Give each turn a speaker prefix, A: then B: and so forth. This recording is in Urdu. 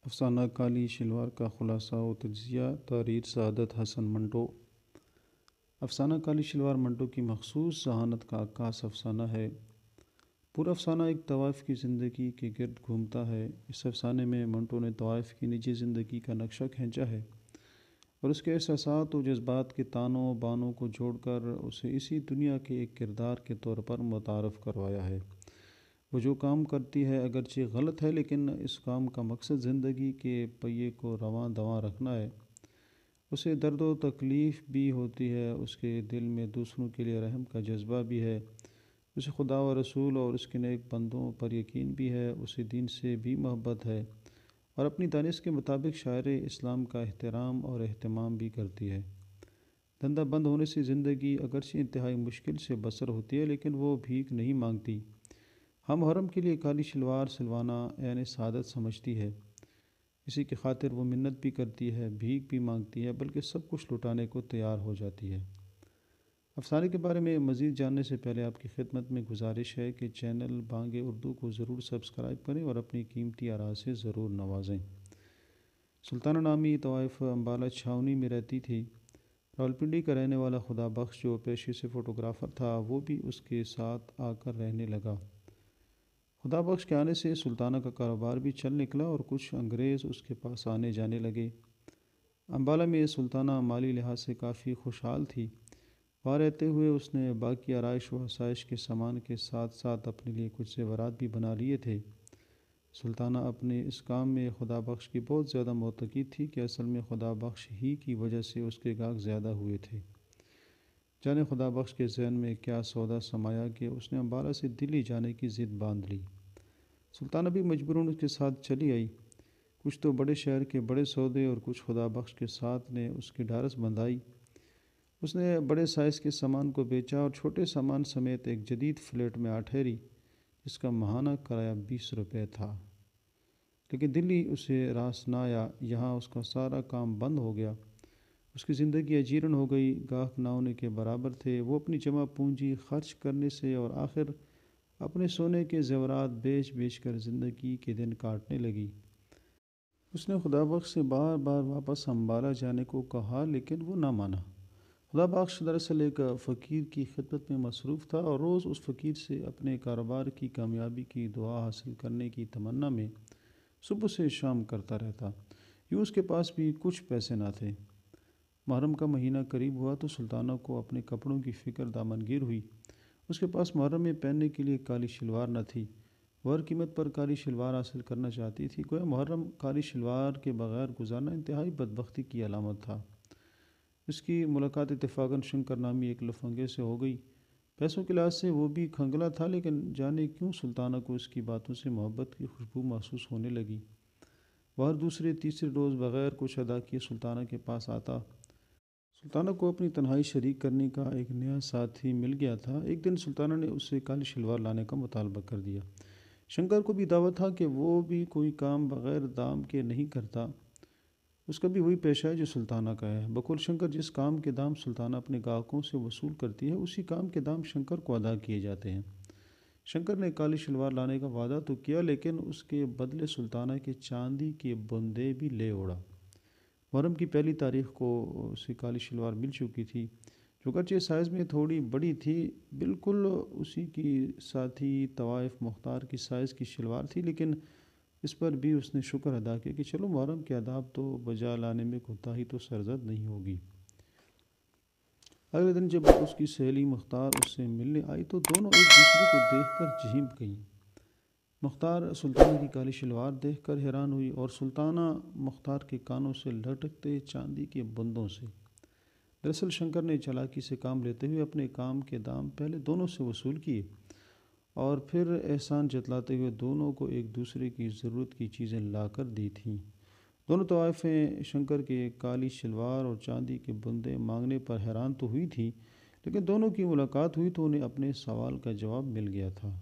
A: افسانہ کالی شلوار کا خلاصہ و تجزیہ تحریر سعادت حسن منٹو۔ افسانہ کالی شلوار منٹو کی مخصوص ذہانت کا عکاس افسانہ ہے۔ پورا افسانہ ایک طوائف کی زندگی کے گرد گھومتا ہے۔ اس افسانے میں منٹو نے طوائف کی نجی زندگی کا نقشہ کھینچا ہے اور اس کے احساسات و جذبات کے تانوں بانوں کو جوڑ کر اسے اسی دنیا کے ایک کردار کے طور پر متعارف کروایا ہے۔ وہ جو کام کرتی ہے اگرچہ غلط ہے، لیکن اس کام کا مقصد زندگی کے پہیے کو رواں دواں رکھنا ہے۔ اسے درد و تکلیف بھی ہوتی ہے، اس کے دل میں دوسروں کے لیے رحم کا جذبہ بھی ہے، اسے خدا و رسول اور اس کے نیک بندوں پر یقین بھی ہے، اسے دین سے بھی محبت ہے اور اپنی دانش کے مطابق شاعر اسلام کا احترام اور اہتمام بھی کرتی ہے۔ دھندا بند ہونے سے زندگی اگرچہ انتہائی مشکل سے بسر ہوتی ہے، لیکن وہ بھیک نہیں مانگتی۔ ہم محرم کے لیے کالی شلوار سلوانا یعنی سعادت سمجھتی ہے۔ اسی کی خاطر وہ منت بھی کرتی ہے، بھیک بھی مانگتی ہے، بلکہ سب کچھ لٹانے کو تیار ہو جاتی ہے۔ افسانے کے بارے میں مزید جاننے سے پہلے آپ کی خدمت میں گزارش ہے کہ چینل بانگ اردو کو ضرور سبسکرائب کریں اور اپنی قیمتی آراء سے ضرور نوازیں۔ سلطانہ نامی طوائف امبالہ چھاؤنی میں رہتی تھی۔ راولپنڈی کا رہنے والا خدا بخش جو پیشے سے فوٹوگرافر تھا، وہ بھی اس کے ساتھ آ کر رہنے لگا۔ خدا بخش کے آنے سے سلطانہ کا کاروبار بھی چل نکلا اور کچھ انگریز اس کے پاس آنے جانے لگے۔ امبالہ میں سلطانہ مالی لحاظ سے کافی خوشحال تھی۔ وہاں رہتے ہوئے اس نے باقی آرائش و آسائش کے سامان کے ساتھ ساتھ اپنے لیے کچھ زیورات بھی بنا لیے تھے۔ سلطانہ اپنے اس کام میں خدا بخش کی بہت زیادہ معتقد تھی کہ اصل میں خدا بخش ہی کی وجہ سے اس کے گاہک زیادہ ہوئے تھے۔ جانے خدا بخش کے ذہن میں کیا سودا سمایا کہ اس نے امبالہ سے دلی جانے کی ضد باندھ لی۔ سلطانہ بھی مجبوراً اس کے ساتھ چلی آئی۔ کچھ تو بڑے شہر کے بڑے سودے اور کچھ خدا بخش کے ساتھ نے اس کی ڈھارس بندھائی۔ اس نے بڑے سائز کے سامان کو بیچا اور چھوٹے سامان سمیت ایک جدید فلیٹ میں آ ٹھہری، جس کا ماہانہ کرایہ 20 روپے تھا۔ لیکن دلی اسے راس نہ آیا، یہاں اس کا سارا کام بند ہو گیا۔ اس کی زندگی اجیرن ہو گئی، گاہک نہ ہونے کے برابر تھے۔ وہ اپنی جمع پونجی خرچ کرنے سے اور آخر اپنے سونے کے زیورات بیچ بیچ کر زندگی کے دن کاٹنے لگی۔ اس نے خدا بخش سے بار بار واپس امبالہ جانے کو کہا، لیکن وہ نہ مانا۔ خدا بخش دراصل ایک فقیر کی خدمت میں مصروف تھا اور روز اس فقیر سے اپنے کاروبار کی کامیابی کی دعا حاصل کرنے کی تمنا میں صبح سے شام کرتا رہتا۔ یوں اس کے پاس بھی کچھ پیسے نہ تھے۔ محرم کا مہینہ قریب ہوا تو سلطانہ کو اپنے کپڑوں کی فکر دامنگیر ہوئی۔ اس کے پاس محرم میں پہننے کے لیے کالی شلوار نہ تھی۔ وہ ہر قیمت پر کالی شلوار حاصل کرنا چاہتی تھی۔ گویا محرم کالی شلوار کے بغیر گزارنا انتہائی بدبختی کی علامت تھا۔ اس کی ملاقات اتفاقاً شنکر نامی ایک لفنگے سے ہو گئی۔ پیسوں کے لحاظ سے وہ بھی کھنگلا تھا، لیکن جانے کیوں سلطانہ کو اس کی باتوں سے محبت کی خوشبو محسوس ہونے لگی۔ وہ ہر دوسرے تیسرے روز بغیر کچھ ادا کیے سلطانہ کے پاس آتا۔ سلطانہ کو اپنی تنہائی شریک کرنے کا ایک نیا ساتھی مل گیا تھا۔ ایک دن سلطانہ نے اس سے کالی شلوار لانے کا مطالبہ کر دیا۔ شنکر کو بھی دعوت تھا کہ وہ بھی کوئی کام بغیر دام کے نہیں کرتا۔ اس کا بھی وہی پیشہ ہے جو سلطانہ کا ہے۔ بقول شنکر جس کام کے دام سلطانہ اپنے گاہکوں سے وصول کرتی ہے، اسی کام کے دام شنکر کو ادا کیے جاتے ہیں۔ شنکر نے کالی شلوار لانے کا وعدہ تو کیا، لیکن اس کے بدلے سلطانہ کے چاندی کے بندے بھی لے اوڑا۔ محرم کی پہلی تاریخ کو اسے کالی شلوار مل چکی تھی، جو اگرچہ سائز میں تھوڑی بڑی تھی، بالکل اسی کی ساتھی طوائف مختار کی سائز کی شلوار تھی، لیکن اس پر بھی اس نے شکر ادا کیا کہ چلو محرم کے آداب تو بجا لانے میں کوتاہی تو سرزد نہیں ہوگی۔ اگلے دن جب اس کی سہیلی مختار اس سے ملنے آئی تو دونوں ایک دوسرے کو دیکھ کر جھینپ گئیں۔ مختار سلطانہ کی کالی شلوار دیکھ کر حیران ہوئی اور سلطانہ مختار کے کانوں سے لٹکتے چاندی کے بندوں سے۔ دراصل شنکر نے چالاکی سے کام لیتے ہوئے اپنے کام کے دام پہلے دونوں سے وصول کیے اور پھر احسان جتلاتے ہوئے دونوں کو ایک دوسرے کی ضرورت کی چیزیں لا کر دی تھیں۔ دونوں طوائفیں شنکر کے کالی شلوار اور چاندی کے بندے مانگنے پر حیران تو ہوئی تھیں، لیکن دونوں کی ملاقات ہوئی تو انہیں اپنے سوال کا جواب مل گیا تھا۔